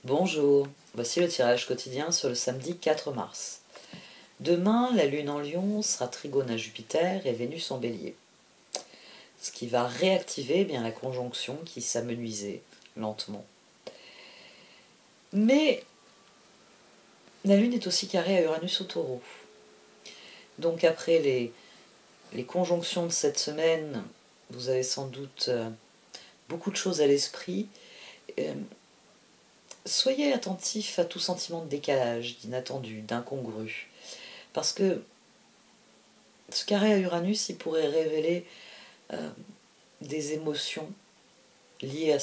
Bonjour, voici le tirage quotidien sur le samedi 4 mars. Demain, la Lune en Lion sera trigone à Jupiter et Vénus en Bélier. Ce qui va réactiver bien la conjonction qui s'amenuisait lentement. Mais la Lune est aussi carrée à Uranus au Taureau. Donc après les conjonctions de cette semaine, vous avez sans doute beaucoup de choses à l'esprit. Soyez attentifs à tout sentiment de décalage, d'inattendu, d'incongru. Parce que ce carré à Uranus, il pourrait révéler des émotions liées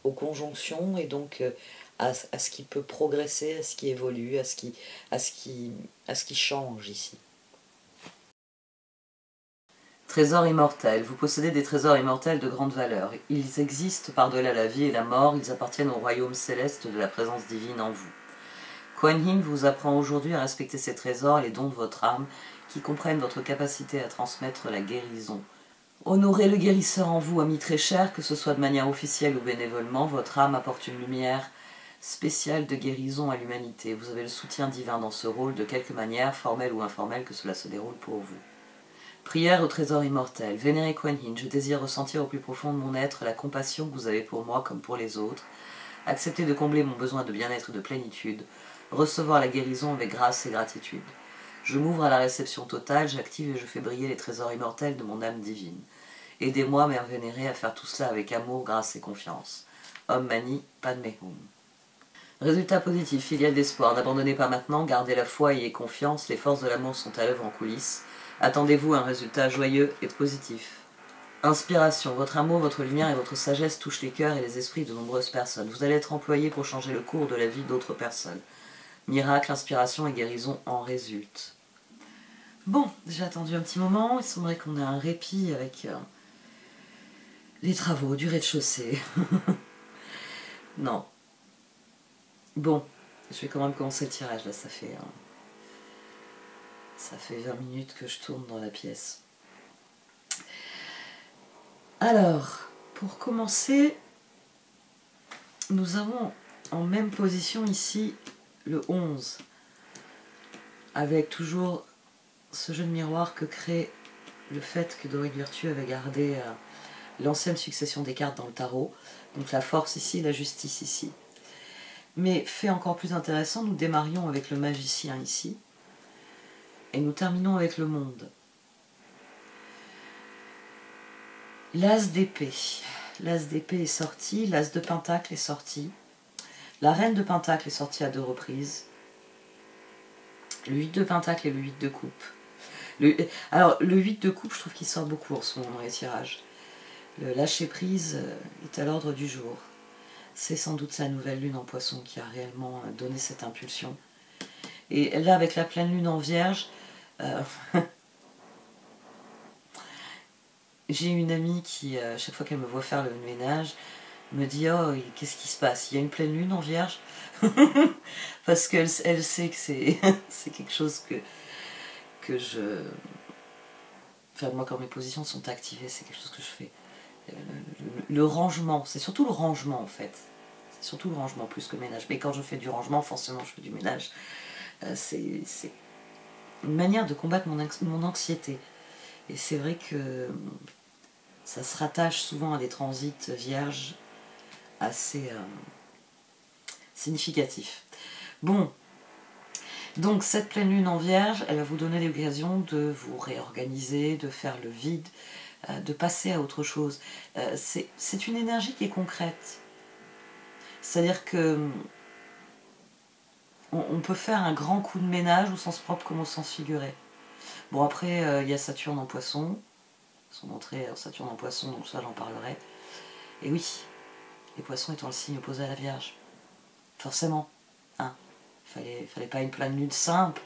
aux conjonctions et donc à ce qui peut progresser, à ce qui évolue, à ce qui change ici. Trésor immortel. Vous possédez des trésors immortels de grande valeur. Ils existent par-delà la vie et la mort, ils appartiennent au royaume céleste de la présence divine en vous. Kuan Yin vous apprend aujourd'hui à respecter ces trésors, les dons de votre âme, qui comprennent votre capacité à transmettre la guérison. Honorez le guérisseur en vous, ami très cher, que ce soit de manière officielle ou bénévolement, votre âme apporte une lumière spéciale de guérison à l'humanité. Vous avez le soutien divin dans ce rôle, de quelque manière, formelle ou informelle, que cela se déroule pour vous. Prière au trésor immortel. Vénéré Kuan Yin, je désire ressentir au plus profond de mon être la compassion que vous avez pour moi comme pour les autres. Accepter de combler mon besoin de bien-être et de plénitude. Recevoir la guérison avec grâce et gratitude. Je m'ouvre à la réception totale, j'active et je fais briller les trésors immortels de mon âme divine. Aidez-moi, Mère Vénérée, à faire tout cela avec amour, grâce et confiance. Om Mani Padme Hum. Résultat positif, filiale d'espoir. N'abandonnez pas maintenant, gardez la foi et ayez confiance, les forces de l'amour sont à l'œuvre en coulisses. Attendez-vous à un résultat joyeux et positif. Inspiration. Votre amour, votre lumière et votre sagesse touchent les cœurs et les esprits de nombreuses personnes. Vous allez être employé pour changer le cours de la vie d'autres personnes. Miracle, inspiration et guérison en résultent. Bon, j'ai attendu un petit moment. Il semblerait qu'on ait un répit avec les travaux du rez-de-chaussée. Non. Bon, je vais quand même commencer le tirage. Là, ça fait 20 minutes que je tourne dans la pièce. Alors, pour commencer, nous avons en même position ici le 11, avec toujours ce jeu de miroir que crée le fait que Doric Virtue avait gardé l'ancienne succession des cartes dans le tarot. Donc la force ici, la justice ici. Mais fait encore plus intéressant, nous démarrions avec le magicien ici, et nous terminons avec le monde. L'as d'épée. L'as d'épée est sorti, l'as de pentacle est sorti. La reine de pentacle est sortie à 2 reprises. Le 8 de pentacle et le 8 de coupe. Alors, le 8 de coupe, je trouve qu'il sort beaucoup en ce moment dans les tirages. Le lâcher-prise est à l'ordre du jour. C'est sans doute sa nouvelle lune en poisson qui a réellement donné cette impulsion. Et là, avec la pleine lune en vierge, j'ai une amie qui, chaque fois qu'elle me voit faire le ménage, me dit « Oh, qu'est-ce qui se passe? Il y a une pleine lune en vierge ?» Parce qu'elle sait que c'est quelque chose que je... Enfin, moi, quand mes positions sont activées, c'est quelque chose que je fais. Le rangement, c'est surtout le rangement en fait. C'est surtout le rangement plus que le ménage. Mais quand je fais du rangement, forcément je fais du ménage. C'est une manière de combattre mon anxiété. Et c'est vrai que ça se rattache souvent à des transits vierges assez significatifs. Bon, donc cette pleine lune en vierge, elle va vous donner l'occasion de vous réorganiser, de faire le vide, de passer à autre chose. C'est une énergie qui est concrète. C'est-à-dire que on peut faire un grand coup de ménage au sens propre comme au sens figuré. Bon, après, il y a Saturne en poisson, son entrée en Saturne en poisson, donc ça j'en parlerai. Et oui, les poissons étant le signe opposé à la Vierge. Forcément, hein. Fallait pas une pleine lune simple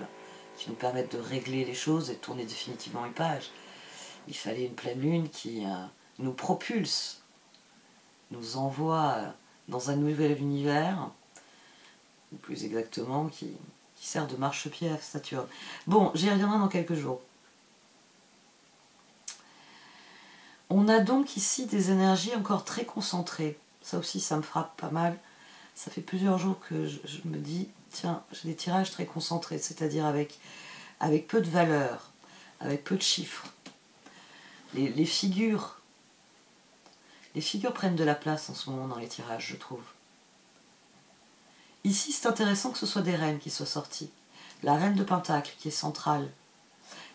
qui nous permette de régler les choses et de tourner définitivement une page. Il fallait une pleine lune qui nous propulse, nous envoie dans un nouvel univers, ou plus exactement, qui sert de marchepied à Saturne. Bon, j'y reviendrai dans quelques jours. On a donc ici des énergies encore très concentrées. Ça aussi, ça me frappe pas mal. Ça fait plusieurs jours que je me dis, tiens, j'ai des tirages très concentrés, c'est-à-dire avec peu de valeur, avec peu de chiffres. Les figures prennent de la place en ce moment dans les tirages, je trouve. Ici, c'est intéressant que ce soit des reines qui soient sorties. La reine de Pentacle, qui est centrale.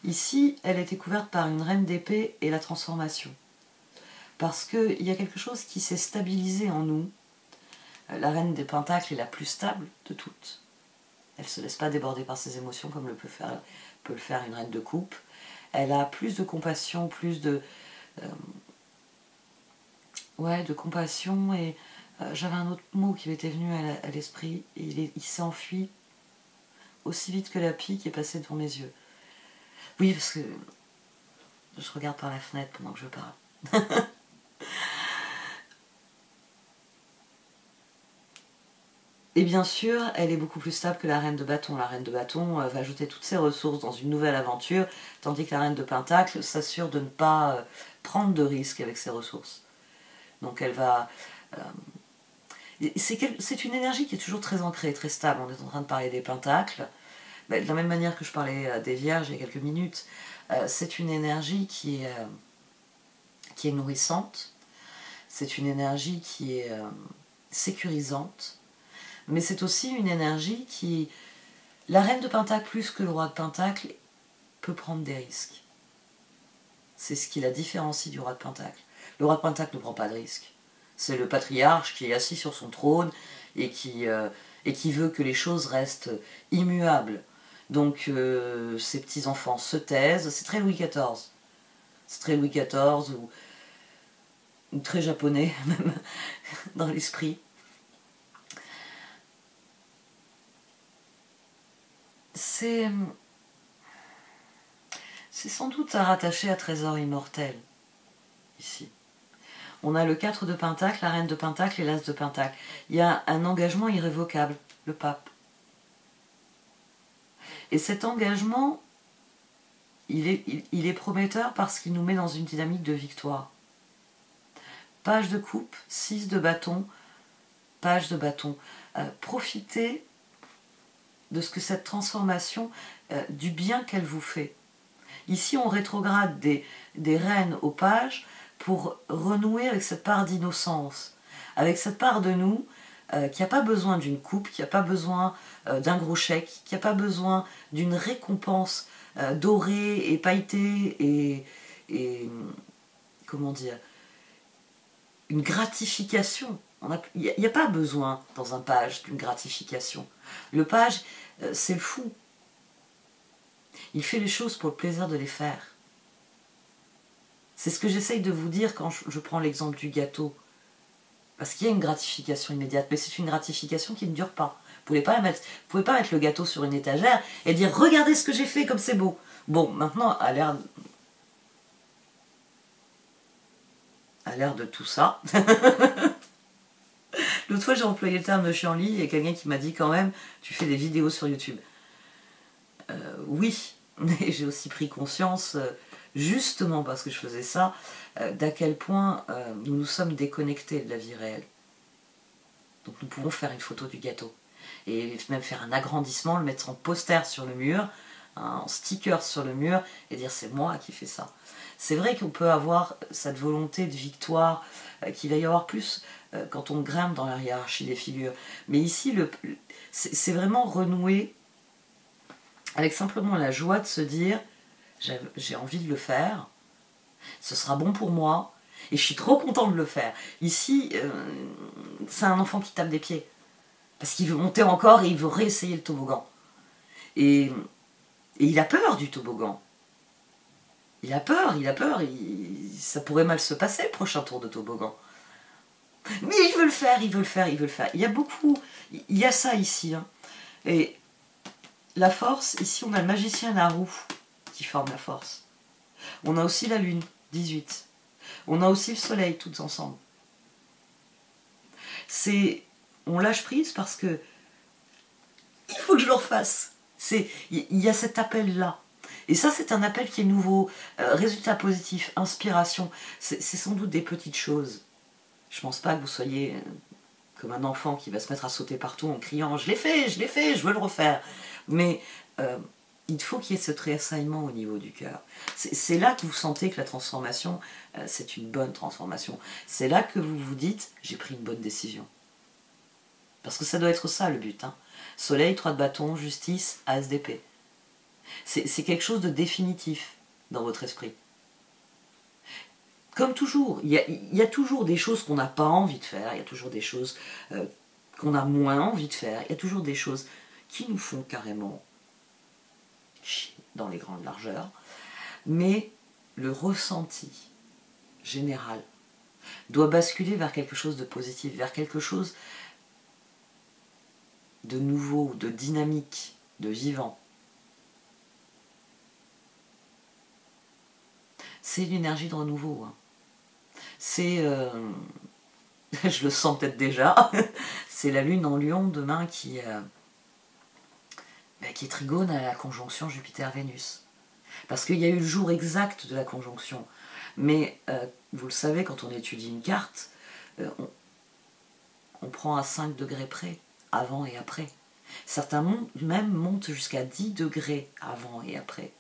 Ici, elle a été couverte par une reine d'épée et la transformation. Parce qu'il y a quelque chose qui s'est stabilisé en nous. La reine des Pentacles est la plus stable de toutes. Elle ne se laisse pas déborder par ses émotions comme peut le faire une reine de coupe. Elle a plus de compassion, plus de compassion. Et j'avais un autre mot qui m'était venu à l'esprit. Il s'est enfui aussi vite que la pie qui est passée devant mes yeux. Oui, parce que je regarde par la fenêtre pendant que je parle. Et bien sûr, elle est beaucoup plus stable que la reine de bâton. La reine de bâton va jeter toutes ses ressources dans une nouvelle aventure, tandis que la reine de pentacle s'assure de ne pas prendre de risques avec ses ressources. Donc elle va... c'est une énergie qui est toujours très ancrée, très stable. On est en train de parler des pentacles. De la même manière que je parlais des vierges il y a quelques minutes, c'est une énergie qui est nourrissante. C'est une énergie qui est sécurisante. Mais c'est aussi une énergie qui... La reine de Pentacle plus que le roi de Pentacle peut prendre des risques. C'est ce qui la différencie du roi de Pentacle. Le roi de Pentacle ne prend pas de risques. C'est le patriarche qui est assis sur son trône et qui veut que les choses restent immuables. Donc ses petits-enfants se taisent. C'est très Louis XIV. C'est très Louis XIV ou très japonais même dans l'esprit. C'est sans doute à rattacher à Trésor immortel, ici. On a le 4 de Pentacle, la Reine de Pentacle et l'As de Pentacle. Il y a un engagement irrévocable, le pape. Et cet engagement, il est prometteur parce qu'il nous met dans une dynamique de victoire. Page de coupe, 6 de bâton, page de bâton. Profitez de ce que cette transformation, du bien qu'elle vous fait. Ici, on rétrograde des reines aux pages pour renouer avec cette part d'innocence, avec cette part de nous qui n'a pas besoin d'une coupe, qui n'a pas besoin d'un gros chèque, qui n'a pas besoin d'une récompense dorée et pailletée et comment dire, une gratification. Il n'y a pas besoin dans un page d'une gratification. Le page, c'est le fou. Il fait les choses pour le plaisir de les faire. C'est ce que j'essaye de vous dire quand je prends l'exemple du gâteau. Parce qu'il y a une gratification immédiate, mais c'est une gratification qui ne dure pas. Vous ne pouvez pas mettre le gâteau sur une étagère et dire « Regardez ce que j'ai fait, comme c'est beau !» Bon, maintenant, à l'ère de tout ça... L'autre fois, j'ai employé le terme de chienlit et quelqu'un qui m'a dit quand même « Tu fais des vidéos sur YouTube ». Oui, mais j'ai aussi pris conscience, justement parce que je faisais ça, d'à quel point nous nous sommes déconnectés de la vie réelle. Donc nous pouvons faire une photo du gâteau. Et même faire un agrandissement, le mettre en poster sur le mur, en sticker sur le mur, et dire c'est moi qui fais ça. C'est vrai qu'on peut avoir cette volonté de victoire, qu'il va y avoir plus quand on grimpe dans la hiérarchie des figures. Mais ici, c'est vraiment renouer avec simplement la joie de se dire j'ai envie de le faire, ce sera bon pour moi, et je suis trop content de le faire. Ici, c'est un enfant qui tape des pieds, parce qu'il veut monter encore et il veut réessayer le toboggan. Et il a peur du toboggan. Il a peur, ça pourrait mal se passer le prochain tour de toboggan. Mais il veut le faire. Il y a ça ici. Hein. Et la force, ici on a le magicien et la roue qui forment la force. On a aussi la lune, 18. On a aussi le soleil, toutes ensemble. On lâche prise parce que il faut que je le refasse. Il y a cet appel-là. Et ça, c'est un appel qui est nouveau. Résultat positif, inspiration. C'est sans doute des petites choses. Je pense pas que vous soyez comme un enfant qui va se mettre à sauter partout en criant « je l'ai fait, je veux le refaire ». Mais il faut qu'il y ait ce tressaillement au niveau du cœur. C'est là que vous sentez que la transformation, c'est une bonne transformation. C'est là que vous vous dites « j'ai pris une bonne décision ». Parce que ça doit être ça le but. Hein. Soleil, 3 de bâton, justice, as d'épée. C'est quelque chose de définitif dans votre esprit. Comme toujours, il y a toujours des choses qu'on n'a pas envie de faire, il y a toujours des choses qu'on a moins envie de faire, il y a toujours des choses qui nous font carrément chier dans les grandes largeurs, mais le ressenti général doit basculer vers quelque chose de positif, vers quelque chose de nouveau, de dynamique, de vivant. C'est l'énergie de renouveau. Hein. C'est, je le sens peut-être déjà, c'est la lune en lion demain qui est trigone à la conjonction Jupiter-Vénus. Parce qu'il y a eu le jour exact de la conjonction. Mais vous le savez, quand on étudie une carte, on prend à 5 degrés près, avant et après. Certains même montent jusqu'à 10 degrés avant et après.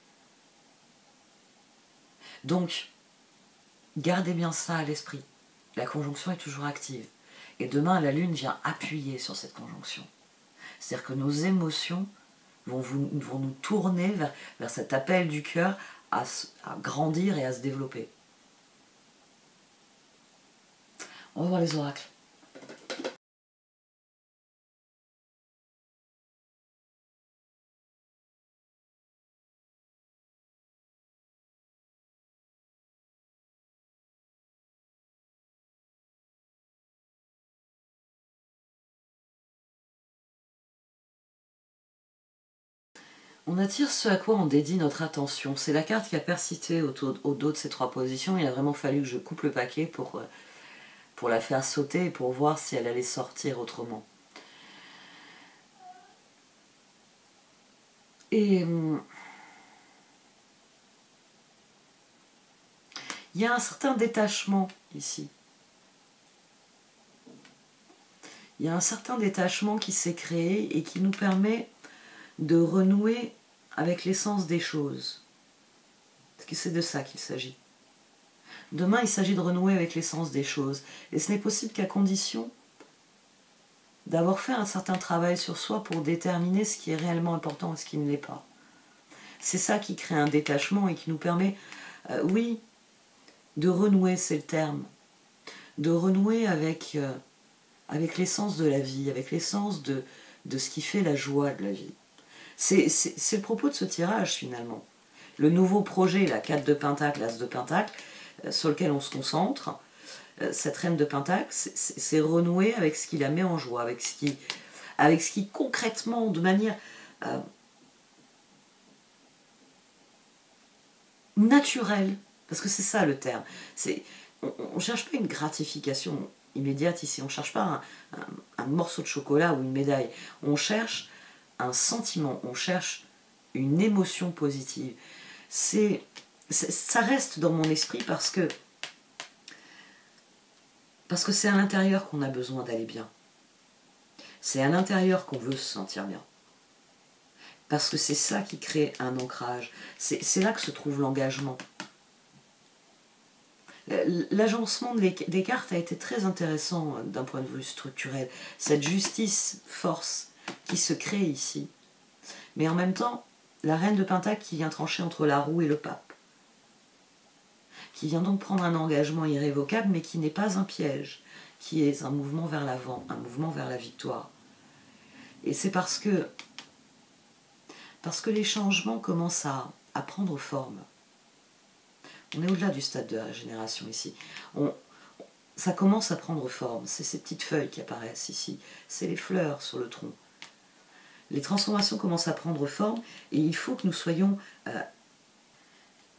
Donc, gardez bien ça à l'esprit. La conjonction est toujours active. Et demain, la Lune vient appuyer sur cette conjonction. C'est-à-dire que nos émotions vont nous tourner vers cet appel du cœur à grandir et à se développer. On va voir les oracles. On attire ce à quoi on dédie notre attention. C'est la carte qui a persisté au dos de ces 3 positions. Il a vraiment fallu que je coupe le paquet pour la faire sauter et pour voir si elle allait sortir autrement. Et il y a un certain détachement ici. Il y a un certain détachement qui s'est créé et qui nous permet de renouer avec l'essence des choses. Parce que c'est de ça qu'il s'agit. Demain, il s'agit de renouer avec l'essence des choses. Et ce n'est possible qu'à condition d'avoir fait un certain travail sur soi pour déterminer ce qui est réellement important et ce qui ne l'est pas. C'est ça qui crée un détachement et qui nous permet, oui, de renouer, c'est le terme, de renouer avec l'essence de la vie, avec l'essence de ce qui fait la joie de la vie. C'est le propos de ce tirage finalement. Le nouveau projet, la 4 de Pentacle, l'As de Pentacle, sur lequel on se concentre, cette Reine de Pentacle, c'est renouer avec ce qui la met en joie, avec ce qui concrètement, de manière naturelle, parce que c'est ça le terme. On ne cherche pas une gratification immédiate ici, on ne cherche pas un morceau de chocolat ou une médaille, on cherche un sentiment, on cherche une émotion positive. Ça reste dans mon esprit parce que c'est à l'intérieur qu'on a besoin d'aller bien. C'est à l'intérieur qu'on veut se sentir bien. Parce que c'est ça qui crée un ancrage. C'est là que se trouve l'engagement. L'agencement des cartes a été très intéressant d'un point de vue structurel. Cette justice, force qui se crée ici. Mais en même temps, la Reine de Pentacle qui vient trancher entre la roue et le pape. Qui vient donc prendre un engagement irrévocable, mais qui n'est pas un piège, qui est un mouvement vers l'avant, un mouvement vers la victoire. Et c'est parce que les changements commencent à prendre forme. On est au-delà du stade de la régénération ici. Ça commence à prendre forme. C'est ces petites feuilles qui apparaissent ici. C'est les fleurs sur le tronc. Les transformations commencent à prendre forme et il faut que nous soyons...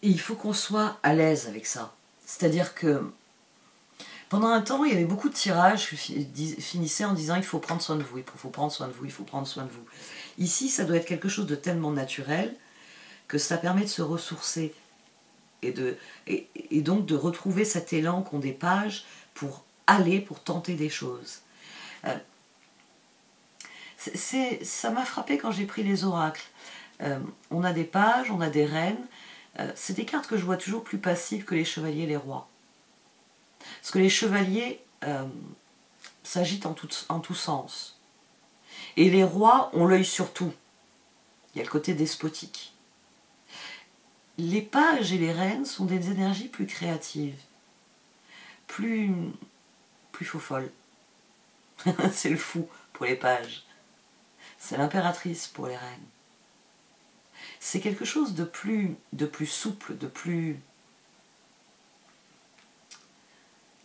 il faut qu'on soit à l'aise avec ça. C'est-à-dire que pendant un temps, il y avait beaucoup de tirages qui finissaient en disant il faut prendre soin de vous, il faut prendre soin de vous, il faut prendre soin de vous. Ici, ça doit être quelque chose de tellement naturel que ça permet de se ressourcer et donc de retrouver cet élan qu'ont des pages pour tenter des choses. Ça m'a frappé quand j'ai pris les oracles. On a des pages, on a des reines. C'est des cartes que je vois toujours plus passives que les chevaliers et les rois. Parce que les chevaliers s'agitent en tout sens. Et les rois ont l'œil sur tout. Il y a le côté despotique. Les pages et les reines sont des énergies plus créatives, plus faux-folles. C'est le fou pour les pages. C'est l'impératrice pour les reines. C'est quelque chose de plus souple, de plus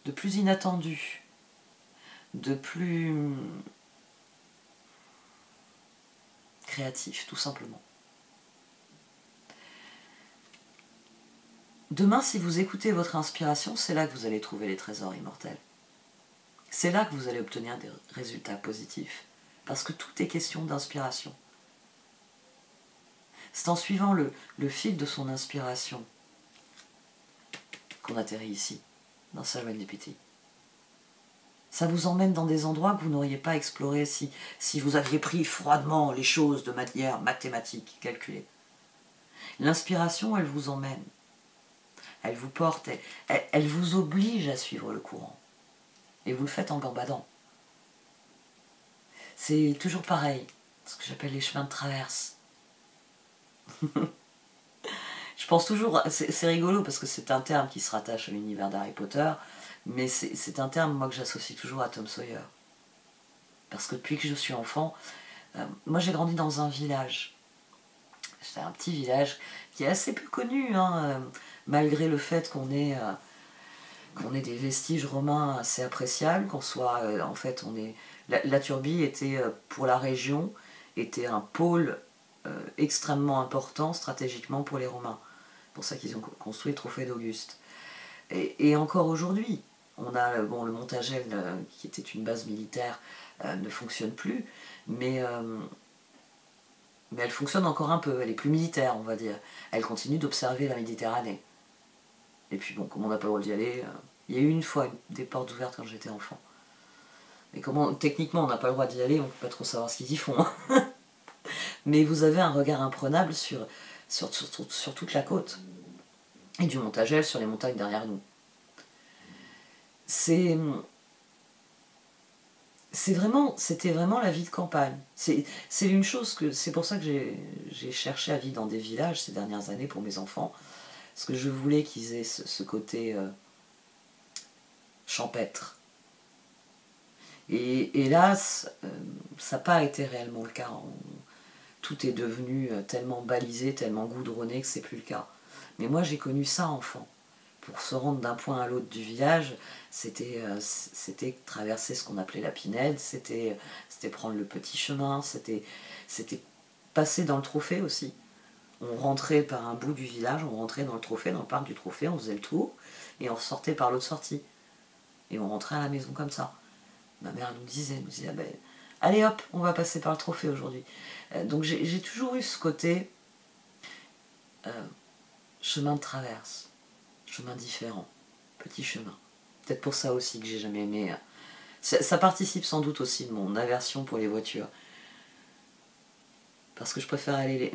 inattendu, de plus créatif, tout simplement. Demain, si vous écoutez votre inspiration, c'est là que vous allez trouver les trésors immortels. C'est là que vous allez obtenir des résultats positifs. Parce que tout est question d'inspiration. C'est en suivant le fil de son inspiration qu'on atterrit ici, dans Serendipity. Ça vous emmène dans des endroits que vous n'auriez pas explorés si vous aviez pris froidement les choses de manière mathématique, calculée. L'inspiration, elle vous emmène. Elle vous porte, elle vous oblige à suivre le courant. Et vous le faites en gambadant. C'est toujours pareil, ce que j'appelle les chemins de traverse. Je pense toujours, c'est rigolo parce que c'est un terme qui se rattache à l'univers d'Harry Potter, mais c'est un terme moi que j'associe toujours à Tom Sawyer. Parce que depuis que je suis enfant, moi j'ai grandi dans un village. C'est un petit village qui est assez peu connu, malgré le fait qu'on ait des vestiges romains assez appréciables, qu'on soit, en fait, la Turbie était, pour la région, était un pôle extrêmement important stratégiquement pour les Romains. C'est pour ça qu'ils ont construit le trophée d'Auguste. Et encore aujourd'hui, on a le Montagel, qui était une base militaire, ne fonctionne plus, mais elle fonctionne encore un peu, elle est plus militaire, on va dire. Elle continue d'observer la Méditerranée. Et puis bon, comme on n'a pas le droit d'y aller, il y a eu une fois des portes ouvertes quand j'étais enfant. Mais techniquement on n'a pas le droit d'y aller, on ne peut pas trop savoir ce qu'ils y font. Mais vous avez un regard imprenable sur toute la côte. Et du Montagel sur les montagnes derrière nous. C'était vraiment la vie de campagne. C'est une chose c'est pour ça que j'ai cherché à vivre dans des villages ces dernières années pour mes enfants. Parce que je voulais qu'ils aient ce côté champêtre. Et hélas, ça n'a pas été réellement le cas. Tout est devenu tellement balisé, tellement goudronné que c'est plus le cas. Mais moi j'ai connu ça enfant. Pour se rendre d'un point à l'autre du village, c'était traverser ce qu'on appelait la Pinède, c'était prendre le petit chemin, c'était passer dans le trophée aussi. On rentrait par un bout du village, on rentrait dans le trophée, dans le parc du trophée, on faisait le tour, et on ressortait par l'autre sortie. Et on rentrait à la maison comme ça. Ma mère nous disait ah ben, allez hop, on va passer par le trophée aujourd'hui. Donc j'ai toujours eu ce côté chemin de traverse, chemin différent, petit chemin. Peut-être pour ça aussi que j'ai jamais aimé. Ça participe sans doute aussi de mon aversion pour les voitures. Parce que je préfère aller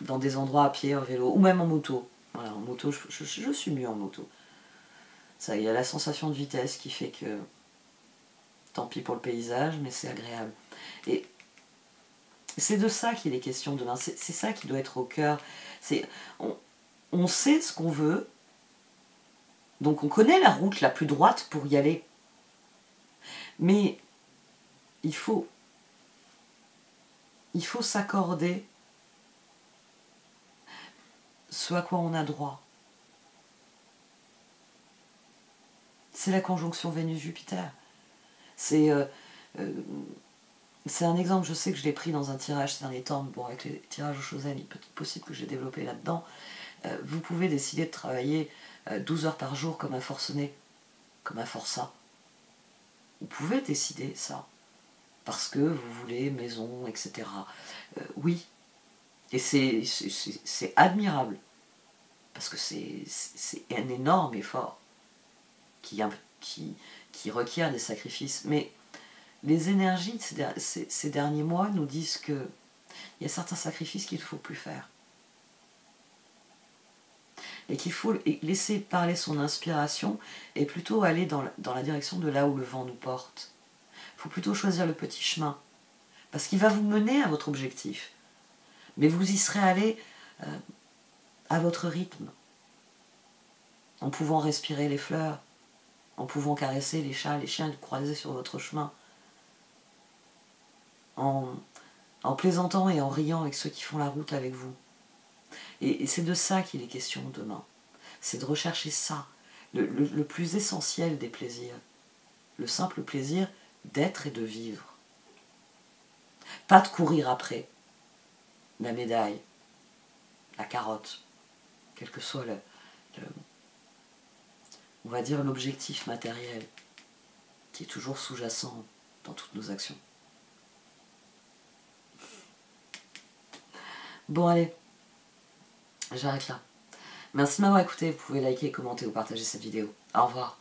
dans des endroits à pied, en vélo, ou même en moto. Voilà, en moto, je suis mieux en moto. Ça, il y a la sensation de vitesse qui fait que tant pis pour le paysage, mais c'est agréable. Et c'est de ça qu'il est question demain. C'est ça qui doit être au cœur. On sait ce qu'on veut, donc on connaît la route la plus droite pour y aller. Mais il faut s'accorder ce à quoi on a droit. C'est la conjonction Vénus-Jupiter. C'est un exemple, je sais que je l'ai pris dans un tirage ces derniers temps, bon, avec les tirages aux choses, il est possible que j'ai développé là-dedans. Vous pouvez décider de travailler 12 heures par jour comme un forcené, comme un forçat. Vous pouvez décider ça, parce que vous voulez maison, etc. Oui, et c'est admirable, parce que c'est un énorme effort qui requiert des sacrifices, mais les énergies de ces derniers mois nous disent qu'il y a certains sacrifices qu'il ne faut plus faire. Et qu'il faut laisser parler son inspiration et plutôt aller dans la direction de là où le vent nous porte. Il faut plutôt choisir le petit chemin, parce qu'il va vous mener à votre objectif. Mais vous y serez allé à votre rythme, en pouvant respirer les fleurs, en pouvant caresser les chats, les chiens croisés sur votre chemin, en plaisantant et en riant avec ceux qui font la route avec vous. Et c'est de ça qu'il est question demain. C'est de rechercher ça, le plus essentiel des plaisirs. Le simple plaisir d'être et de vivre. Pas de courir après la médaille, la carotte, quel que soit on va dire l'objectif matériel qui est toujours sous-jacent dans toutes nos actions. Bon allez, j'arrête là. Merci de m'avoir écouté, vous pouvez liker, commenter ou partager cette vidéo. Au revoir.